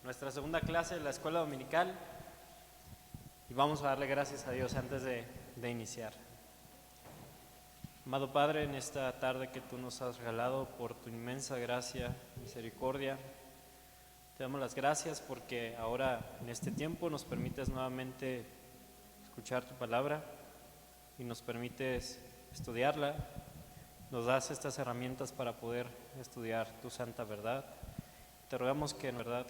nuestra segunda clase de la escuela dominical y vamos a darle gracias a Dios antes de iniciar. Amado Padre, en esta tarde que tú nos has regalado por tu inmensa gracia, misericordia, te damos las gracias porque ahora en este tiempo nos permites nuevamente escuchar tu palabra y nos permites estudiarla, nos das estas herramientas para poder estudiar tu santa verdad. Te rogamos que en verdad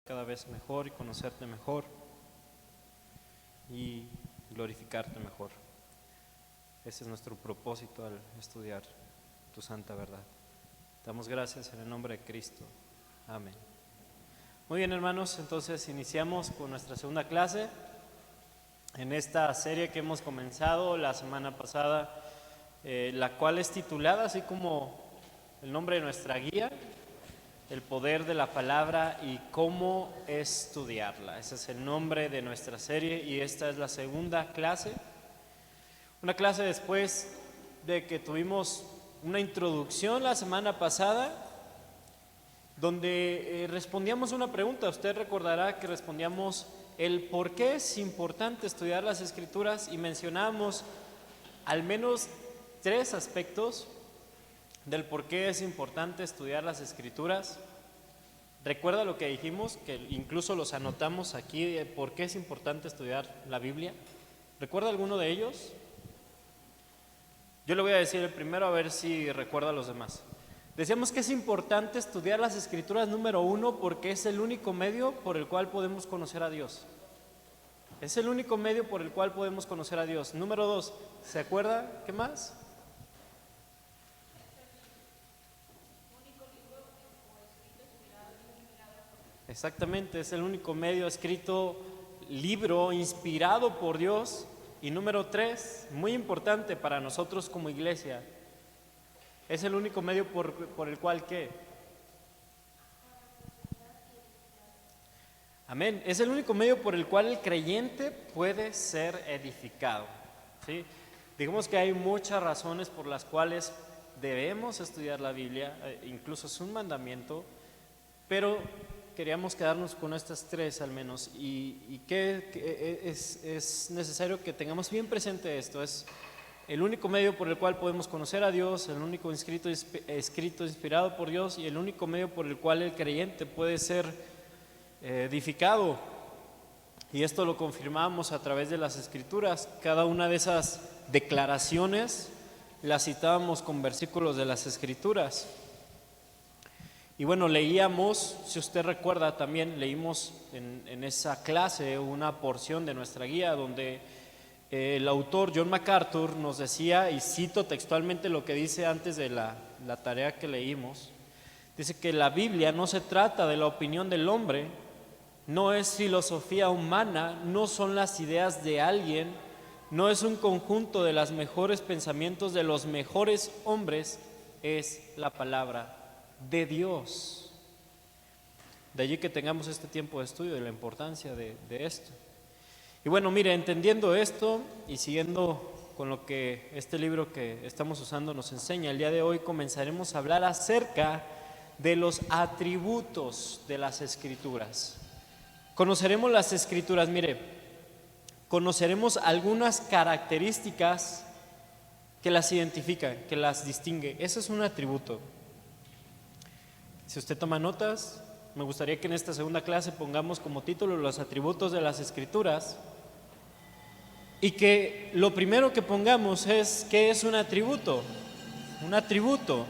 cada vez mejor y conocerte mejor y glorificarte mejor. Ese es nuestro propósito al estudiar tu santa verdad. Te damos gracias en el nombre de Cristo. Amén. Muy bien, hermanos, entonces iniciamos con nuestra segunda clase en esta serie que hemos comenzado la semana pasada, la cual es titulada, así como el nombre de nuestra guía, El poder de la palabra y cómo estudiarla. Ese es el nombre de nuestra serie y esta es la segunda clase. Una clase después de que tuvimos una introducción la semana pasada, donde respondíamos una pregunta. Usted recordará que respondíamos el por qué es importante estudiar las Escrituras y mencionamos al menos 3 aspectos del por qué es importante estudiar las Escrituras. ¿Recuerda lo que dijimos? Que incluso los anotamos aquí, por qué es importante estudiar la Biblia. ¿Recuerda alguno de ellos? Yo le voy a decir el primero a ver si recuerda a los demás. Decíamos que es importante estudiar las Escrituras, número 1, porque es el único medio por el cual podemos conocer a Dios. Es el único medio por el cual podemos conocer a Dios. Número 2, ¿se acuerda? ¿Qué más? Exactamente, es el único medio escrito, libro inspirado por Dios. Y número 3, muy importante para nosotros como iglesia, es el único medio por el cual ¿qué? Amén, es el único medio por el cual el creyente puede ser edificado, ¿sí? Digamos que hay muchas razones por las cuales debemos estudiar la Biblia, incluso es un mandamiento, pero queríamos quedarnos con estas 3 al menos, y que es necesario que tengamos bien presente esto. Es el único medio por el cual podemos conocer a Dios, el único escrito inspirado por Dios y el único medio por el cual el creyente puede ser edificado. Y esto lo confirmamos a través de las Escrituras. Cada una de esas declaraciones las citábamos con versículos de las Escrituras. Y bueno, leíamos, si usted recuerda también, leímos en esa clase una porción de nuestra guía donde el autor John MacArthur nos decía, y cito textualmente lo que dice antes de la tarea que leímos, dice que la Biblia no se trata de la opinión del hombre, no es filosofía humana, no son las ideas de alguien, no es un conjunto de los mejores pensamientos de los mejores hombres, es la palabra de Dios. De allí que tengamos este tiempo de estudio y la importancia de esto. Y bueno, mire, entendiendo esto y siguiendo con lo que este libro que estamos usando nos enseña, el día de hoy comenzaremos a hablar acerca de los atributos de las Escrituras. Conoceremos las Escrituras, mire, conoceremos algunas características que las identifican, que las distingue. Eso es un atributo. Si usted toma notas, me gustaría que en esta segunda clase pongamos como título los atributos de las Escrituras y que lo primero que pongamos es ¿qué es un atributo? Un atributo.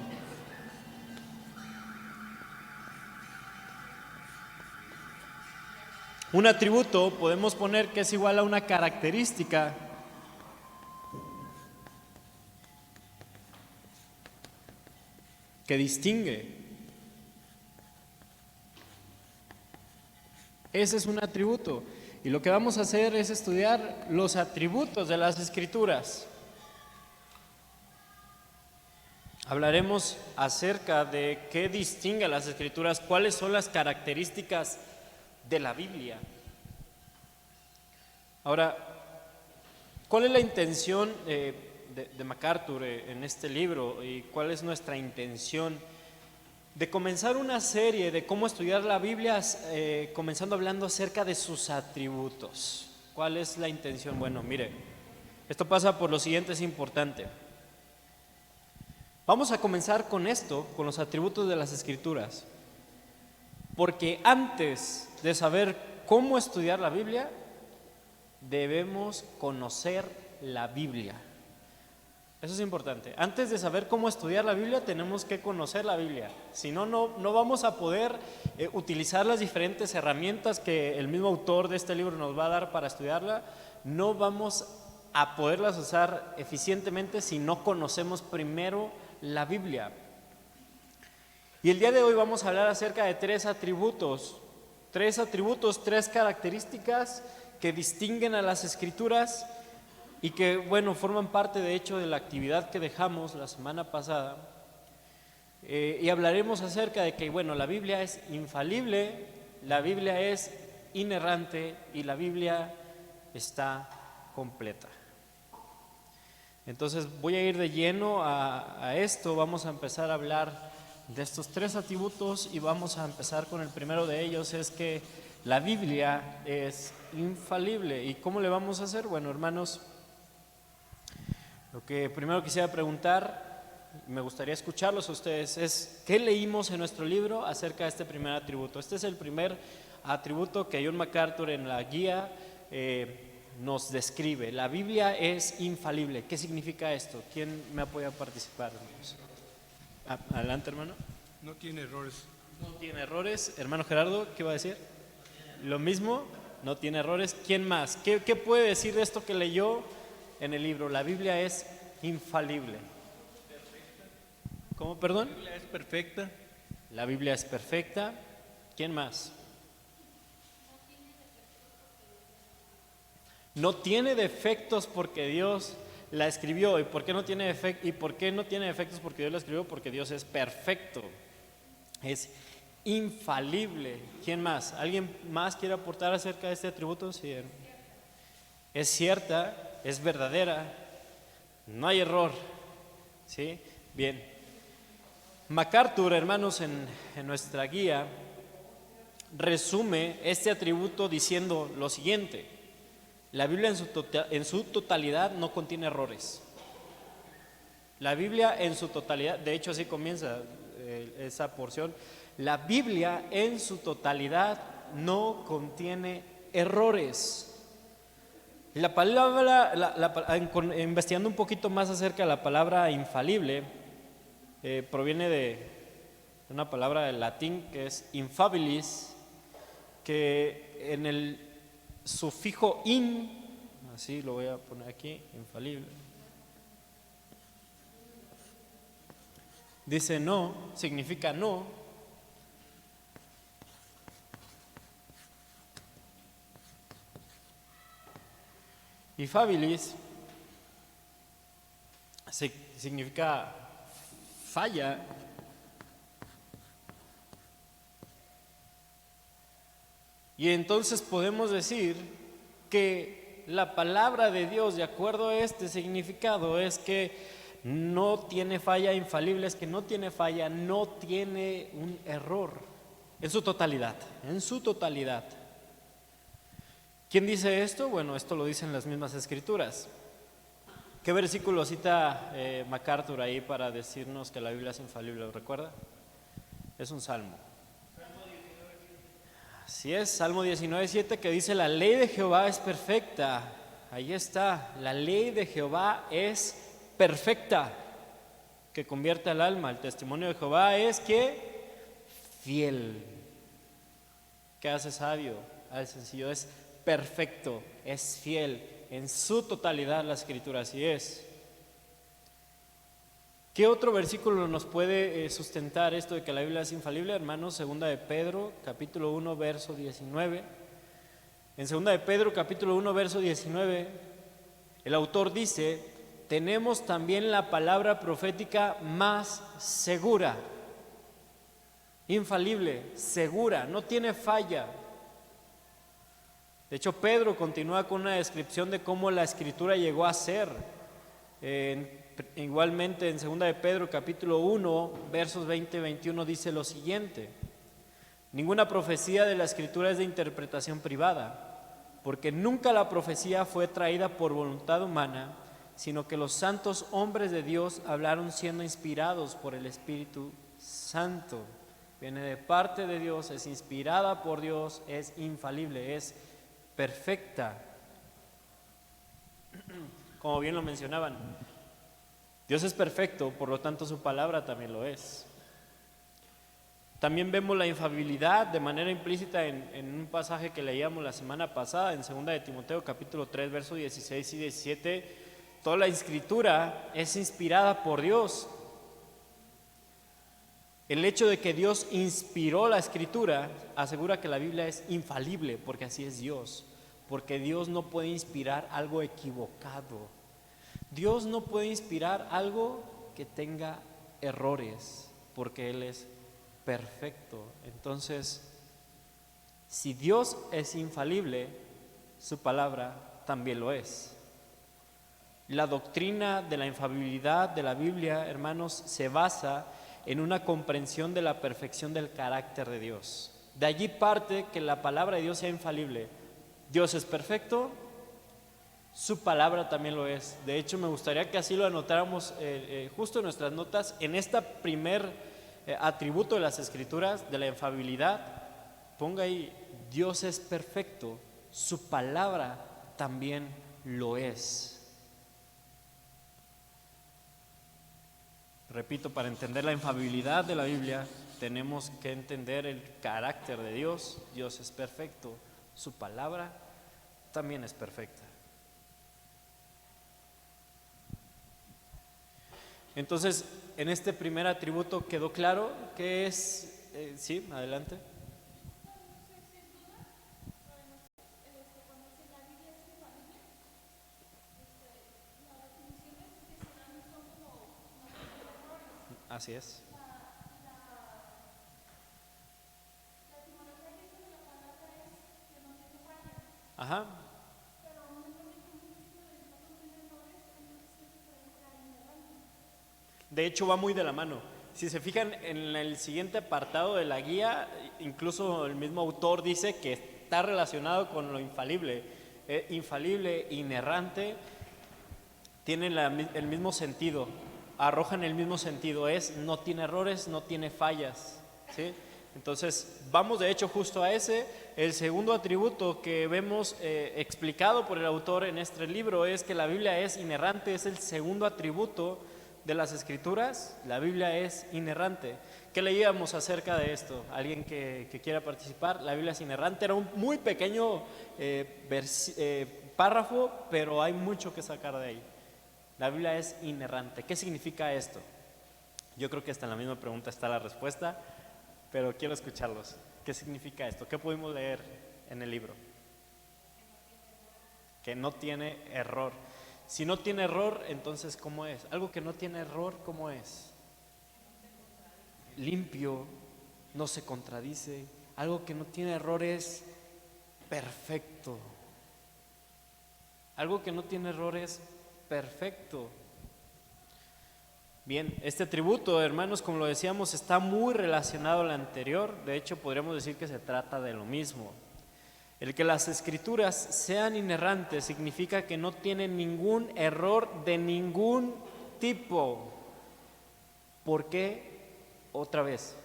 Un atributo podemos poner que es igual a una característica que distingue. Ese es un atributo. Y lo que vamos a hacer es estudiar los atributos de las Escrituras. Hablaremos acerca de qué distingue a las Escrituras, cuáles son las características de la Biblia. Ahora, ¿cuál es la intención de MacArthur en este libro y cuál es nuestra intención de comenzar una serie de cómo estudiar la Biblia, comenzando hablando acerca de sus atributos. ¿Cuál es la intención? Bueno, mire, esto pasa por lo siguiente, es importante. Vamos a comenzar con esto, con los atributos de las Escrituras, porque antes de saber cómo estudiar la Biblia, debemos conocer la Biblia. Eso es importante. Antes de saber cómo estudiar la Biblia, tenemos que conocer la Biblia. Si no, no vamos a poder utilizar las diferentes herramientas que el mismo autor de este libro nos va a dar para estudiarla. No vamos a poderlas usar eficientemente si no conocemos primero la Biblia. Y el día de hoy vamos a hablar acerca de tres atributos, tres características que distinguen a las Escrituras y que, bueno, forman parte de hecho de la actividad que dejamos la semana pasada. Y hablaremos acerca de que, bueno, la Biblia es infalible, la Biblia es inerrante y la Biblia está completa. Entonces voy a ir de lleno a esto. Vamos a empezar a hablar de estos tres atributos y vamos a empezar con el primero de ellos, es que la Biblia es infalible. ¿Y cómo le vamos a hacer? Bueno, hermanos, lo que primero quisiera preguntar, me gustaría escucharlos a ustedes, es ¿qué leímos en nuestro libro acerca de este primer atributo? Este es el primer atributo que John MacArthur en la guía nos describe. La Biblia es infalible. ¿Qué significa esto? ¿Quién me apoya a participar? Adelante, hermano. No tiene errores. No tiene errores. Hermano Gerardo, ¿qué va a decir? Lo mismo, no tiene errores. ¿Quién más? ¿Qué puede decir de esto que leyó en el libro? La Biblia es infalible. ¿Cómo, perdón? La Biblia es perfecta. La Biblia es perfecta. ¿Quién más? No tiene defectos porque Dios la escribió. ¿Y por qué no tiene defectos porque Dios la escribió? Porque Dios es perfecto. Es infalible. ¿Quién más? ¿Alguien más quiere aportar acerca de este atributo? Sí. Es cierta, es verdadera, no hay error. ¿Sí? Bien. MacArthur, hermanos, en nuestra guía, resume este atributo diciendo lo siguiente: la Biblia en su totalidad no contiene errores. La Biblia en su totalidad, de hecho así comienza esa porción, la Biblia en su totalidad no contiene errores. La palabra, investigando un poquito más acerca de la palabra infalible, proviene de una palabra del latín que es infabilis, que en el sufijo in, así lo voy a poner aquí, infalible, dice no, significa no. Y fabilis significa falla. Y entonces podemos decir que la palabra de Dios, de acuerdo a este significado, es que no tiene falla. Infalible es que no tiene falla, no tiene un error en su totalidad, en su totalidad. ¿Quién dice esto? Bueno, esto lo dicen las mismas Escrituras. ¿Qué versículo cita MacArthur ahí para decirnos que la Biblia es infalible? ¿Lo recuerda? Es un salmo. Así es, Salmo 19:7, que dice: la ley de Jehová es perfecta. Ahí está, la ley de Jehová es perfecta, que convierte al alma. El testimonio de Jehová es que fiel, que hace sabio al sencillo. Es perfecto, es fiel en su totalidad. La Escritura así es. ¿Qué otro versículo nos puede sustentar esto de que la Biblia es infalible, hermanos? Segunda de Pedro, capítulo 1, verso 19. En segunda de Pedro, capítulo 1, verso 19, el autor dice: tenemos también la palabra profética más segura. Infalible, segura, no tiene falla. De hecho, Pedro continúa con una descripción de cómo la Escritura llegó a ser. Igualmente en 2 de Pedro capítulo 1, versos 20 y 21 dice lo siguiente: ninguna profecía de la Escritura es de interpretación privada, porque nunca la profecía fue traída por voluntad humana, sino que los santos hombres de Dios hablaron siendo inspirados por el Espíritu Santo. Viene de parte de Dios, es inspirada por Dios, es infalible, es perfecta. Como bien lo mencionaban, Dios es perfecto, por lo tanto su palabra también lo es. También vemos la infalibilidad de manera implícita en un pasaje que leíamos la semana pasada, en 2 de Timoteo capítulo 3, versos 16 y 17. Toda la Escritura es inspirada por Dios. El hecho de que Dios inspiró la Escritura asegura que la Biblia es infalible, porque así es Dios, porque Dios no puede inspirar algo equivocado. Dios no puede inspirar algo que tenga errores, porque Él es perfecto. Entonces, si Dios es infalible, su palabra también lo es. La doctrina de la infalibilidad de la Biblia, hermanos, se basa en una comprensión de la perfección del carácter de Dios. De allí parte que la palabra de Dios sea infalible. Dios es perfecto, su palabra también lo es. De hecho, me gustaría que así lo anotáramos justo en nuestras notas, en este primer atributo de las Escrituras, de la infalibilidad. Ponga ahí: Dios es perfecto, su palabra también lo es. Repito, para entender la infalibilidad de la Biblia, tenemos que entender el carácter de Dios. Dios es perfecto, su palabra también es perfecta. Entonces, en este primer atributo quedó claro que es, sí, adelante. Así es. Ajá. De hecho, va muy de la mano. Si se fijan en el siguiente apartado de la guía, incluso el mismo autor dice que está relacionado con lo infalible. Infalible, inerrante, tienen el mismo sentido, arrojan el mismo sentido, no tiene errores, no tiene fallas, ¿sí? Entonces, vamos de hecho justo a ese. El segundo atributo que vemos explicado por el autor en este libro es que la Biblia es inerrante, es el segundo atributo de las Escrituras. La Biblia es inerrante. ¿Qué leíamos acerca de esto? ¿Alguien que quiera participar? La Biblia es inerrante, era un muy pequeño párrafo, pero hay mucho que sacar de ahí. La Biblia es inerrante. ¿Qué significa esto? Yo creo que hasta en la misma pregunta está la respuesta, pero quiero escucharlos. ¿Qué significa esto? ¿Qué pudimos leer en el libro? Que no tiene error. Si no tiene error, entonces ¿cómo es? Algo que no tiene error, ¿cómo es? Limpio, no se contradice. Algo que no tiene error es perfecto. Algo que no tiene error es perfecto. Bien, este atributo, hermanos, como lo decíamos, está muy relacionado al anterior. De hecho, podríamos decir que se trata de lo mismo. El que las Escrituras sean inerrantes significa que no tienen ningún error de ningún tipo. ¿Por qué? Otra vez,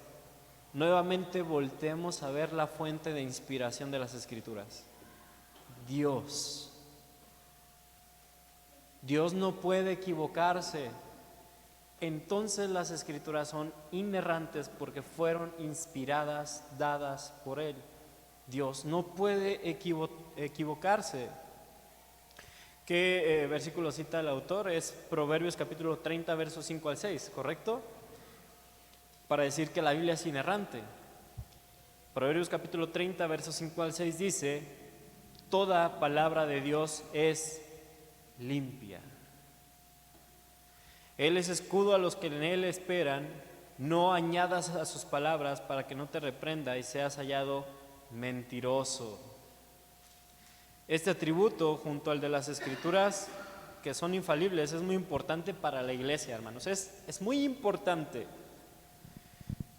nuevamente volteemos a ver la fuente de inspiración de las Escrituras. Dios. Dios no puede equivocarse. Entonces las Escrituras son inerrantes porque fueron inspiradas, dadas por Él. Dios no puede equivocarse. ¿Qué versículo cita el autor? Es Proverbios capítulo 30, versos 5 al 6, ¿correcto? Para decir que la Biblia es inerrante. Proverbios capítulo 30, versos 5 al 6 dice: toda palabra de Dios es limpia. Él es escudo a los que en Él esperan. No añadas a sus palabras para que no te reprenda y seas hallado mentiroso. Este atributo, junto al de las Escrituras, que son infalibles es muy importante para la iglesia, hermanos. Es muy importante.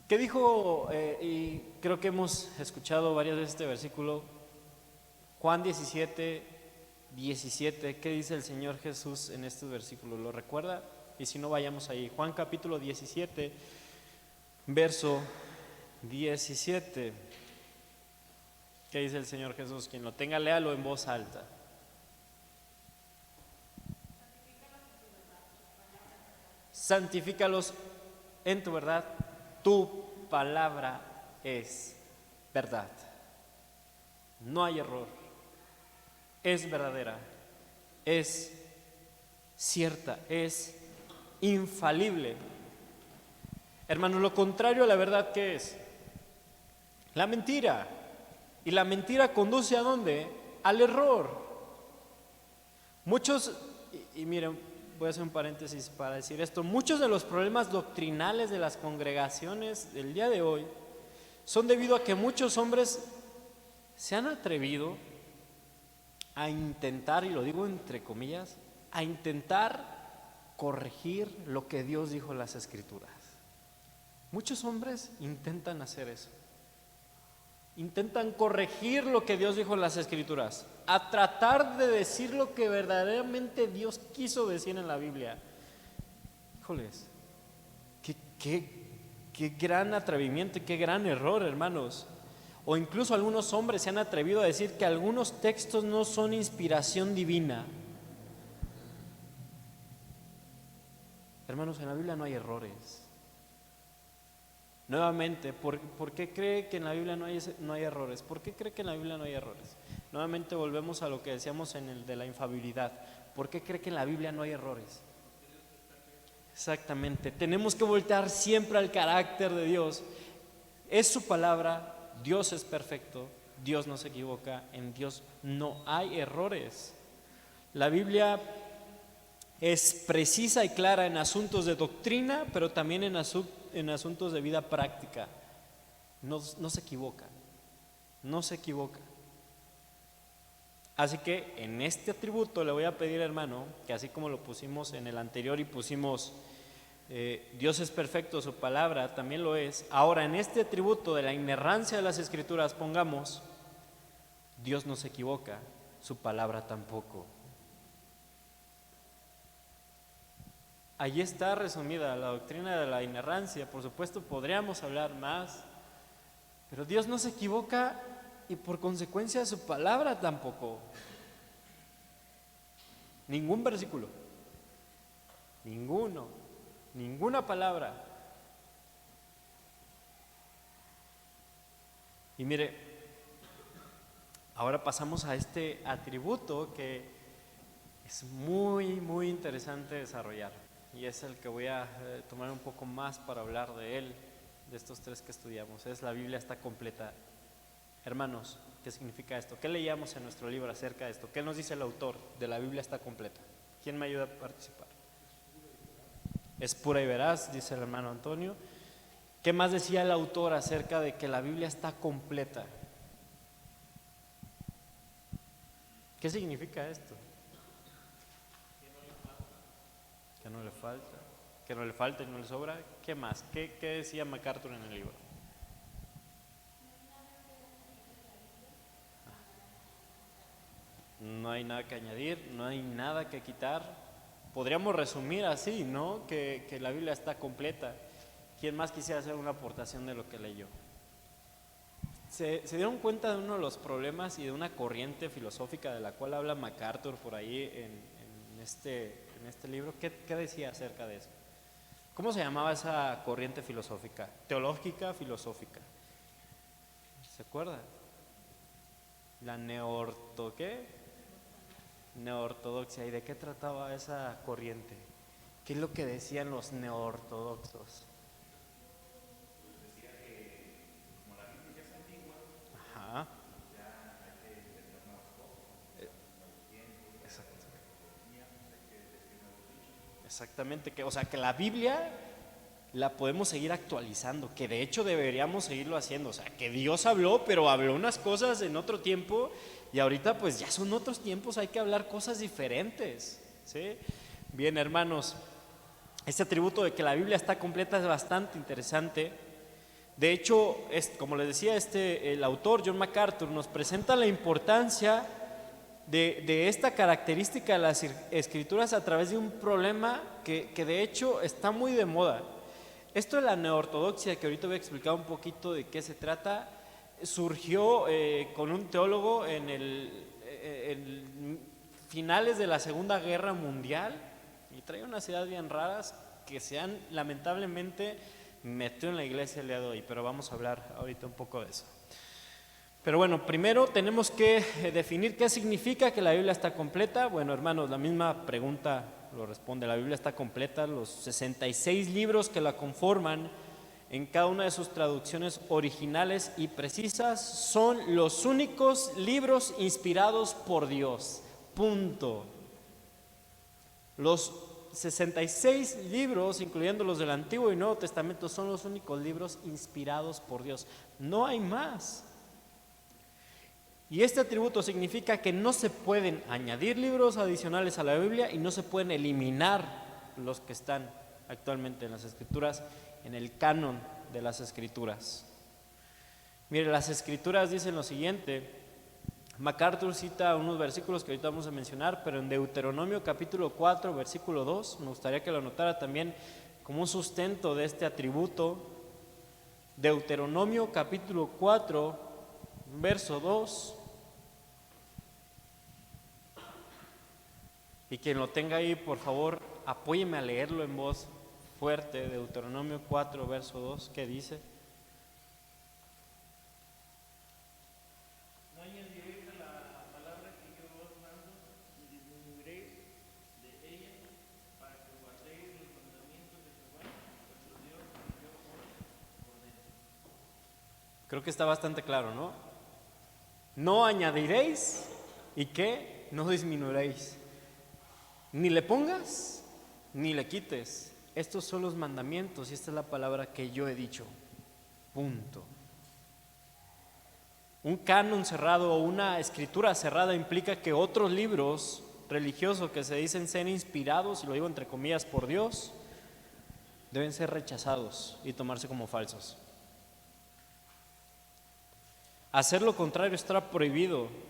¿Qué dijo? Y creo que hemos escuchado varias veces este versículo, Juan 17, 17. ¿Qué dice el Señor Jesús en este versículo? ¿Lo recuerda? Y si no, vayamos ahí. Juan capítulo 17, verso 17. ¿Qué dice el Señor Jesús? Quien lo tenga, léalo en voz alta. Santifícalos en tu verdad, tu palabra es verdad. No hay error, es verdadera, es cierta, es infalible. Hermanos, lo contrario a la verdad, ¿qué es? La mentira. Y la mentira conduce ¿a dónde? Al error. Muchos, y miren, voy a hacer un paréntesis para decir esto, muchos de los problemas doctrinales de las congregaciones del día de hoy son debido a que muchos hombres se han atrevido a intentar, y lo digo entre comillas, a intentar corregir lo que Dios dijo en las Escrituras. Muchos hombres intentan hacer eso. Intentan corregir lo que Dios dijo en las Escrituras, a tratar de decir lo que verdaderamente Dios quiso decir en la Biblia. Híjoles, qué gran atrevimiento y qué gran error, hermanos. O incluso algunos hombres se han atrevido a decir que algunos textos no son inspiración divina. Hermanos, en la Biblia no hay errores. Nuevamente, ¿por qué cree que en la Biblia no hay errores? ¿Por qué cree que en la Biblia no hay errores? Nuevamente volvemos a lo que decíamos en el de la infalibilidad. ¿Por qué cree que en la Biblia no hay errores? Exactamente, tenemos que voltear siempre al carácter de Dios. Es su palabra, Dios es perfecto, Dios no se equivoca, en Dios no hay errores. La Biblia es precisa y clara en asuntos de doctrina, pero también en asuntos de vida práctica. No se equivoca, no se equivoca. Así que en este atributo le voy a pedir, hermano, que así como lo pusimos en el anterior y pusimos Dios es perfecto, su palabra también lo es. Ahora en este atributo de la inerrancia de las Escrituras pongamos Dios no se equivoca, su palabra tampoco. Allí está resumida la doctrina de la inerrancia. Por supuesto podríamos hablar más, pero Dios no se equivoca y por consecuencia su palabra tampoco. Ningún versículo, ninguna palabra. Y mire, ahora pasamos a este atributo que es muy interesante desarrollar. Y es el que voy a tomar un poco más para hablar de él, de estos tres que estudiamos. Es la Biblia está completa. Hermanos, ¿qué significa esto? ¿Qué leíamos en nuestro libro acerca de esto? ¿Qué nos dice el autor de la Biblia está completa? ¿Quién me ayuda a participar? Es pura y veraz, dice el hermano Antonio. ¿Qué más decía el autor acerca de que la Biblia está completa? ¿Qué significa esto? Que no le falta, que no le falta y no le sobra. ¿Qué más? ¿Qué decía MacArthur en el libro? No hay nada que añadir, no hay nada que quitar. Podríamos resumir así, ¿no? Que la Biblia está completa. ¿Quién más quisiera hacer una aportación de lo que leyó? ¿Se dieron cuenta de uno de los problemas y de una corriente filosófica de la cual habla MacArthur por ahí en este libro? ¿Qué decía acerca de eso? ¿Cómo se llamaba esa corriente filosófica? Teológica, filosófica. ¿Se acuerda? La neortodoxia. ¿Y de qué trataba esa corriente? ¿Qué es lo que decían los neortodoxos? Decía que como la Biblia ya es antigua, Ajá. ya hay que entender nuevas cosas, nuevos tiempos, Exacto. hay que decir nuevos dichos. Exactamente, o sea que la Biblia la podemos seguir actualizando, que de hecho deberíamos seguirlo haciendo. O sea, que Dios habló, pero habló unas cosas en otro tiempo y ahorita pues ya son otros tiempos, hay que hablar cosas diferentes, ¿sí? Bien, hermanos, este atributo de que la Biblia está completa es bastante interesante. De hecho, como les decía, el autor John MacArthur nos presenta la importancia de esta característica de las escrituras a través de un problema que de hecho está muy de moda. Esto de la neortodoxia, que ahorita voy a explicar un poquito de qué se trata, surgió con un teólogo en finales de la Segunda Guerra Mundial y trae unas ideas bien raras que se han lamentablemente metido en la iglesia el día de hoy, pero vamos a hablar ahorita un poco de eso. Pero bueno, primero tenemos que definir qué significa que la Biblia está completa. Bueno, hermanos, la misma pregunta lo responde. La Biblia está completa, los 66 libros que la conforman en cada una de sus traducciones originales y precisas son los únicos libros inspirados por Dios. Punto. Los 66 libros, incluyendo los del Antiguo y Nuevo Testamento, son los únicos libros inspirados por Dios. No hay más. Y este atributo significa que no se pueden añadir libros adicionales a la Biblia y no se pueden eliminar los que están actualmente en las Escrituras, en el canon de las Escrituras. Mire, las Escrituras dicen lo siguiente. MacArthur cita unos versículos que ahorita vamos a mencionar, pero en Deuteronomio capítulo 4, versículo 2, me gustaría que lo anotara también como un sustento de este atributo. Deuteronomio capítulo 4, verso 2. Y quien lo tenga ahí, por favor, apóyeme a leerlo en voz fuerte. Deuteronomio 4, verso 2, ¿qué dice? No añadiréis a la palabra que yo os mando, ni disminuiréis de ella, para que guardéis los mandamientos de Jehová, vuestro Dios, que yo os ordeno. Creo que está bastante claro, ¿no? No añadiréis y que no disminuiréis. Ni le pongas, ni le quites. Estos son los mandamientos y esta es la palabra que yo he dicho. Punto. Un canon cerrado o una escritura cerrada implica que otros libros religiosos que se dicen ser inspirados, y lo digo entre comillas, por Dios, deben ser rechazados y tomarse como falsos. Hacer lo contrario está prohibido.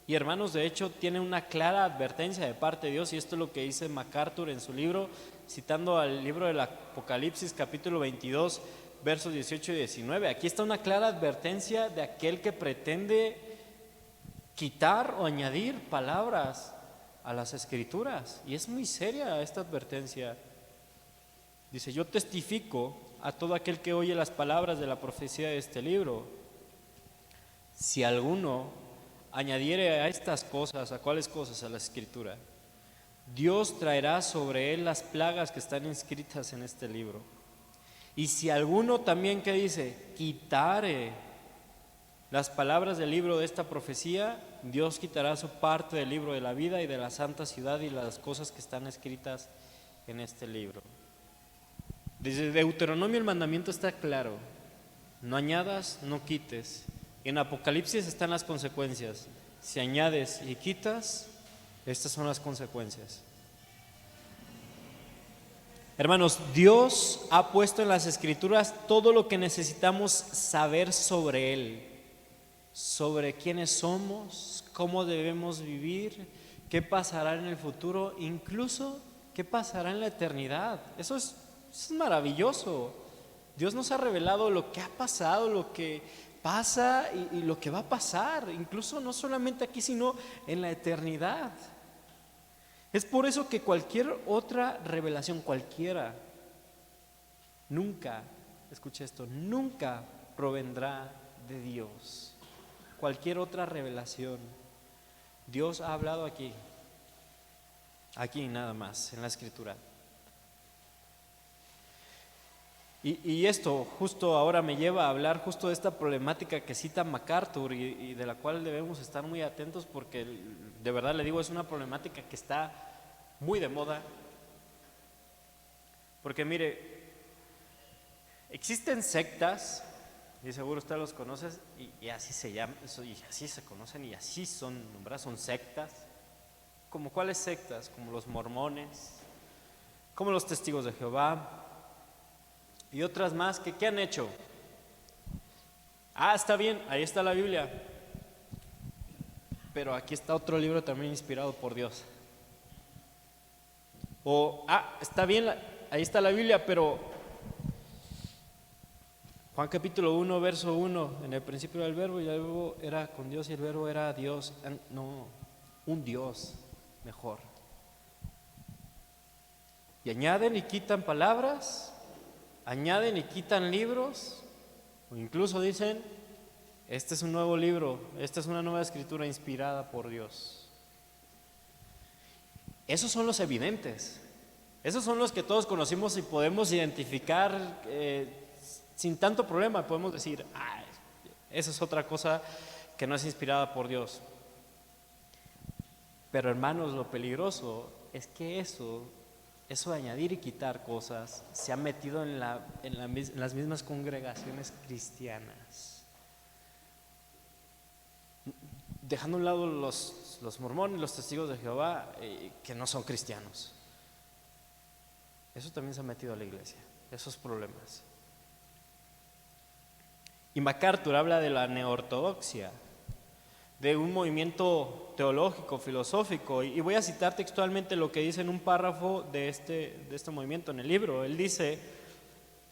Y hermanos, de hecho, tiene una clara advertencia de parte de Dios, y esto es lo que dice MacArthur en su libro, citando al libro del Apocalipsis, capítulo 22, versos 18 y 19. Aquí está una clara advertencia de aquel que pretende quitar o añadir palabras a las Escrituras, y es muy seria esta advertencia. Dice: yo testifico a todo aquel que oye las palabras de la profecía de este libro. Si alguno añadiere a estas cosas, ¿a cuáles cosas? A la Escritura, Dios traerá sobre él las plagas que están inscritas en este libro. Y si alguno también, ¿qué dice? Quitare las palabras del libro de esta profecía, Dios quitará su parte del libro de la vida y de la santa ciudad y las cosas que están escritas en este libro. Desde Deuteronomio el mandamiento está claro: no añadas, no quites. En Apocalipsis están las consecuencias. Si añades y quitas, estas son las consecuencias. Hermanos, Dios ha puesto en las Escrituras todo lo que necesitamos saber sobre Él, sobre quiénes somos, cómo debemos vivir, qué pasará en el futuro, incluso qué pasará en la eternidad. Eso es maravilloso. Dios nos ha revelado lo que ha pasado, lo que pasa y lo que va a pasar, incluso no solamente aquí, sino en la eternidad. Es por eso que cualquier otra revelación, cualquiera, nunca, escuche esto, nunca provendrá de Dios. Cualquier otra revelación, Dios ha hablado aquí nada más, en la Escritura. Y esto justo ahora me lleva a hablar justo de esta problemática que cita MacArthur y de la cual debemos estar muy atentos, porque de verdad le digo, es una problemática que está muy de moda. Porque mire, existen sectas, y seguro usted los conoce, y así se llaman, y así se conocen y así son nombradas, son sectas, ¿Como cuáles sectas? Como los mormones, como los testigos de Jehová y otras más que ¿qué han hecho? Ah, está bien, ahí está la Biblia, pero aquí está otro libro también inspirado por Dios. O, está bien, ahí está la Biblia, pero Juan capítulo 1, verso 1, en el principio era el verbo y el verbo era con Dios y el verbo era Dios. No, un Dios mejor. Y añaden y quitan palabras, añaden y quitan libros, o incluso dicen, este es un nuevo libro, esta es una nueva escritura inspirada por Dios. Esos son los evidentes, esos son los que todos conocimos y podemos identificar sin tanto problema. Podemos decir, esa es otra cosa que no es inspirada por Dios. Pero hermanos, lo peligroso es que eso de añadir y quitar cosas se ha metido en las mismas congregaciones cristianas. Dejando a un lado los mormones, los testigos de Jehová, que no son cristianos. Eso también se ha metido a la iglesia, esos problemas. Y MacArthur habla de la neortodoxia, de un movimiento teológico, filosófico, y voy a citar textualmente lo que dice en un párrafo de este movimiento en el libro. Él dice: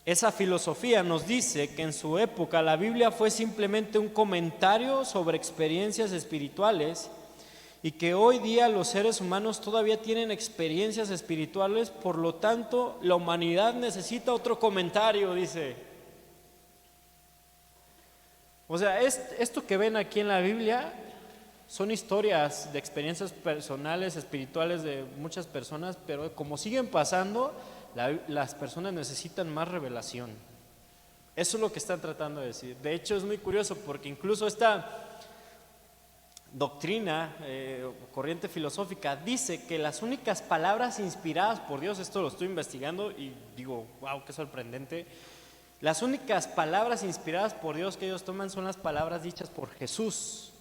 esa filosofía nos dice que en su época la Biblia fue simplemente un comentario sobre experiencias espirituales y que hoy día los seres humanos todavía tienen experiencias espirituales, por lo tanto la humanidad necesita otro comentario, dice. O sea, esto que ven aquí en la Biblia son historias de experiencias personales, espirituales de muchas personas, pero como siguen pasando, las personas necesitan más revelación. Eso es lo que están tratando de decir. De hecho, es muy curioso porque incluso esta doctrina, corriente filosófica, dice que las únicas palabras inspiradas por Dios, esto lo estoy investigando y digo, wow, qué sorprendente. Las únicas palabras inspiradas por Dios que ellos toman son las palabras dichas por Jesús.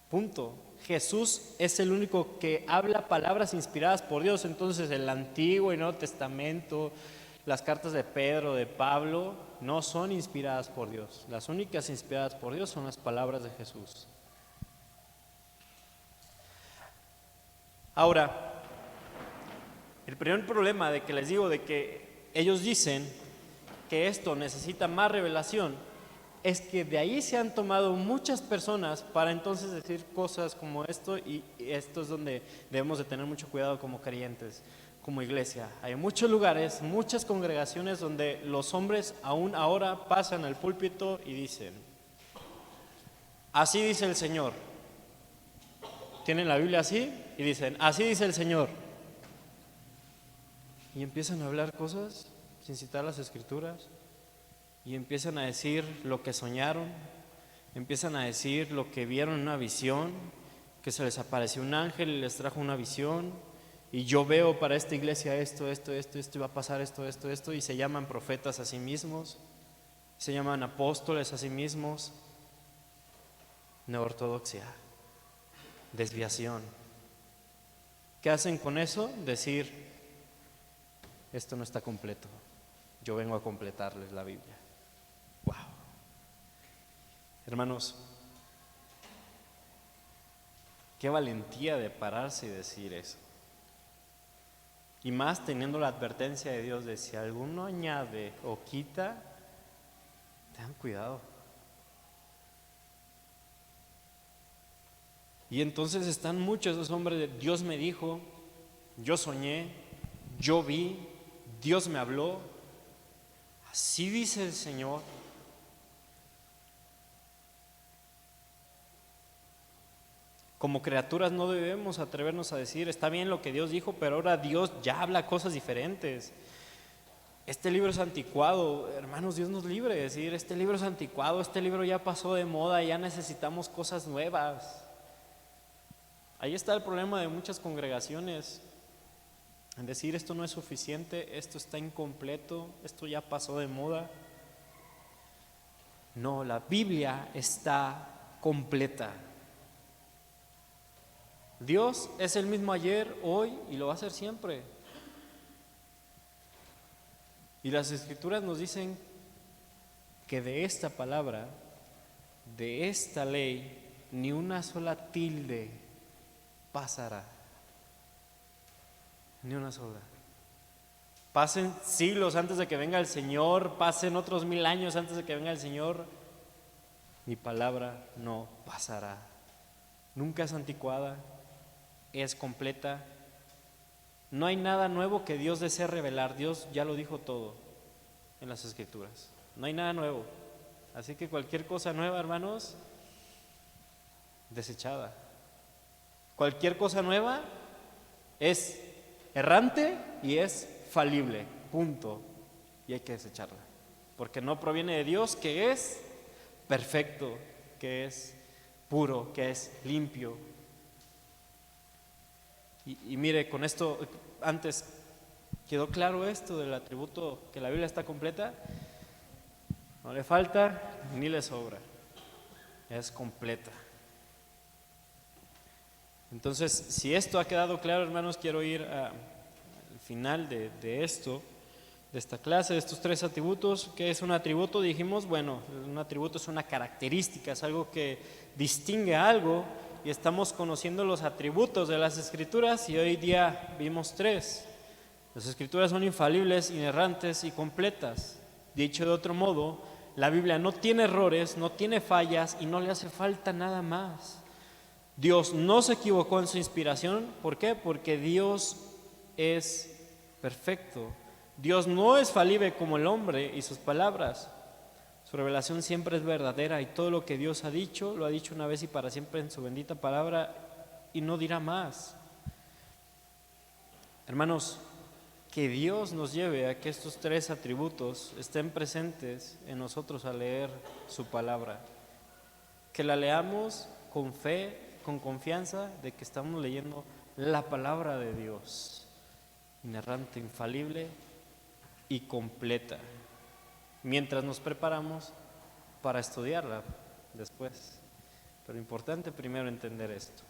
Punto. Jesús es el único que habla palabras inspiradas por Dios. Entonces el Antiguo y Nuevo Testamento, las cartas de Pedro, de Pablo, no son inspiradas por Dios. Las únicas inspiradas por Dios son las palabras de Jesús. Ahora, el primer problema de que les digo de que ellos dicen que esto necesita más revelación es que de ahí se han tomado muchas personas para entonces decir cosas como esto, y esto es donde debemos de tener mucho cuidado como creyentes, como iglesia. Hay muchos lugares, muchas congregaciones donde los hombres aún ahora pasan al púlpito y dicen: así dice el Señor. Tienen la Biblia así y dicen: así dice el Señor. Y empiezan a hablar cosas sin citar las escrituras, y empiezan a decir lo que soñaron, empiezan a decir lo que vieron en una visión, que se les apareció un ángel y les trajo una visión, y yo veo para esta iglesia esto, y va a pasar esto, y se llaman profetas a sí mismos, se llaman apóstoles a sí mismos. Neortodoxia, desviación. ¿Qué hacen con eso? Decir: esto no está completo, yo vengo a completarles la Biblia. Wow. Hermanos, qué valentía de pararse y decir eso. Y más teniendo la advertencia de Dios de si alguno añade o quita, tengan cuidado. Y entonces están muchos esos hombres de: Dios me dijo, yo soñé, yo vi, Dios me habló, así dice el Señor. Como criaturas no debemos atrevernos a decir: está bien lo que Dios dijo, pero ahora Dios ya habla cosas diferentes. Este libro es anticuado. Hermanos, Dios nos libre de decir: este libro es anticuado, este libro ya pasó de moda, ya necesitamos cosas nuevas. Ahí está el problema de muchas congregaciones, en decir: esto no es suficiente, esto está incompleto, esto ya pasó de moda. No, la Biblia está completa. Dios es el mismo ayer, hoy y lo va a ser siempre. Y las Escrituras nos dicen que de esta palabra, de esta ley, ni una sola tilde pasará. Ni una sola. Pasen siglos antes de que venga el Señor, pasen otros 1000 años antes de que venga el Señor, mi palabra no pasará. Nunca es anticuada, es completa. No hay nada nuevo que Dios desee revelar. Dios ya lo dijo todo en las Escrituras. No hay nada nuevo. Así que cualquier cosa nueva, hermanos, desechada. Cualquier cosa nueva es errante y es falible, punto. Y hay que desecharla, porque no proviene de Dios, que es perfecto, que es puro, que es limpio. Y mire, con esto, antes quedó claro esto del atributo, que la Biblia está completa. No le falta ni le sobra, es completa. Entonces, si esto ha quedado claro, hermanos, quiero ir al final de esto, de esta clase, de estos 3 atributos. ¿Qué es un atributo? Dijimos, bueno, un atributo es una característica, es algo que distingue a algo, y estamos conociendo los atributos de las Escrituras, y hoy día vimos 3. Las Escrituras son infalibles, inerrantes y completas. Dicho de otro modo, la Biblia no tiene errores, no tiene fallas y no le hace falta nada más. Dios no se equivocó en su inspiración. ¿Por qué? Porque Dios es perfecto. Dios no es falible como el hombre y sus palabras. Su revelación siempre es verdadera, y todo lo que Dios ha dicho, lo ha dicho una vez y para siempre en su bendita palabra, y no dirá más. Hermanos, que Dios nos lleve a que estos 3 atributos estén presentes en nosotros al leer su palabra. Que la leamos con fe, con confianza de que estamos leyendo la palabra de Dios, inerrante, infalible y completa, mientras nos preparamos para estudiarla después. Pero importante primero entender esto.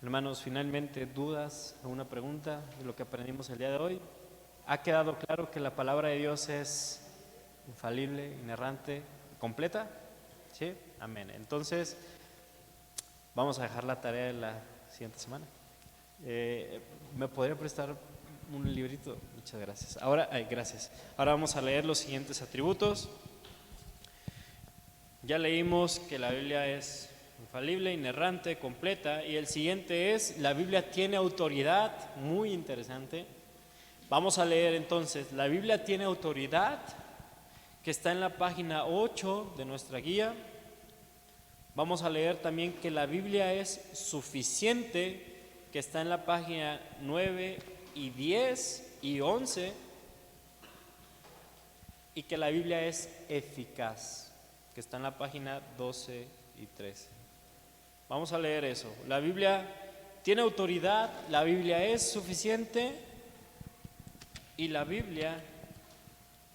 Hermanos, finalmente, ¿dudas? ¿Alguna pregunta de lo que aprendimos el día de hoy? ¿Ha quedado claro que la palabra de Dios es infalible, inerrante, completa? ¿Sí? Amén. Entonces, vamos a dejar la tarea de la siguiente semana. ¿Me podría prestar un librito? Muchas gracias. Gracias. Ahora vamos a leer los siguientes atributos. Ya leímos que la Biblia es infalible, inerrante, completa, y el siguiente es: la Biblia tiene autoridad. Muy interesante. Vamos a leer entonces: la Biblia tiene autoridad, que está en la página 8 de nuestra guía. Vamos a leer también que la Biblia es suficiente, que está en la página 9 y 10 y 11, y que la Biblia es eficaz, que está en la página 12 y 13. Vamos a leer eso. La Biblia tiene autoridad, la Biblia es suficiente y la Biblia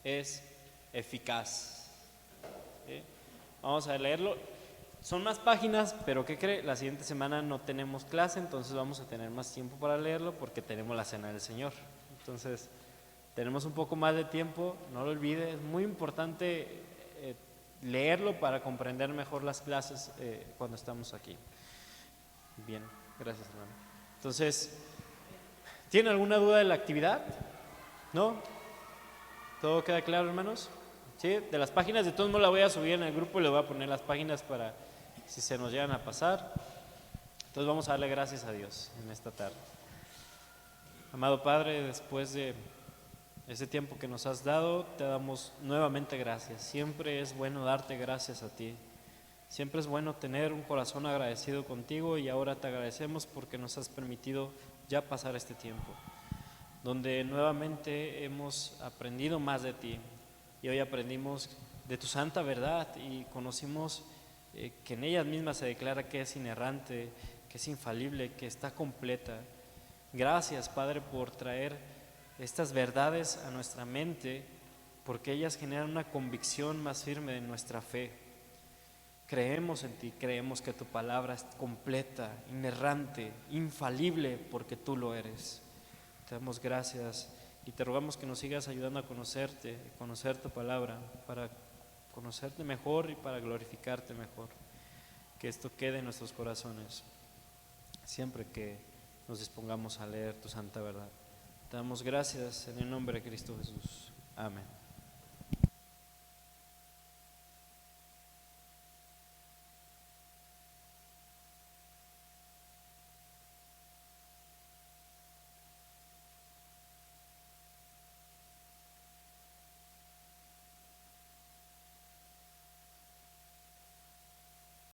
es eficaz. ¿Sí? Vamos a leerlo. Son más páginas, pero ¿qué cree? La siguiente semana no tenemos clase, entonces vamos a tener más tiempo para leerlo porque tenemos la Cena del Señor. Entonces, tenemos un poco más de tiempo, no lo olvide, es muy importante leerlo para comprender mejor las clases cuando estamos aquí. Bien, gracias, hermano. Entonces, ¿tienen alguna duda de la actividad? ¿No? ¿Todo queda claro, hermanos? ¿Sí? De las páginas, de todos modos la voy a subir en el grupo y le voy a poner las páginas para si se nos llegan a pasar. Entonces vamos a darle gracias a Dios en esta tarde. Amado Padre, después de ese tiempo que nos has dado, te damos nuevamente gracias. Siempre es bueno darte gracias a ti. Siempre es bueno tener un corazón agradecido contigo, y ahora te agradecemos porque nos has permitido ya pasar este tiempo, donde nuevamente hemos aprendido más de ti. Y hoy aprendimos de tu santa verdad y conocimos que en ella misma se declara que es inerrante, que es infalible, que está completa. Gracias, Padre, por traer estas verdades a nuestra mente, porque ellas generan una convicción más firme de nuestra fe. creemos en ti, creemos que tu palabra es completa, inerrante, infalible, porque tú lo eres. Te damos gracias y te rogamos que nos sigas ayudando a conocerte, conocer tu palabra, para conocerte mejor y para glorificarte mejor. Que esto quede en nuestros corazones siempre que nos dispongamos a leer tu santa verdad. Te damos gracias en el nombre de Cristo Jesús. Amén.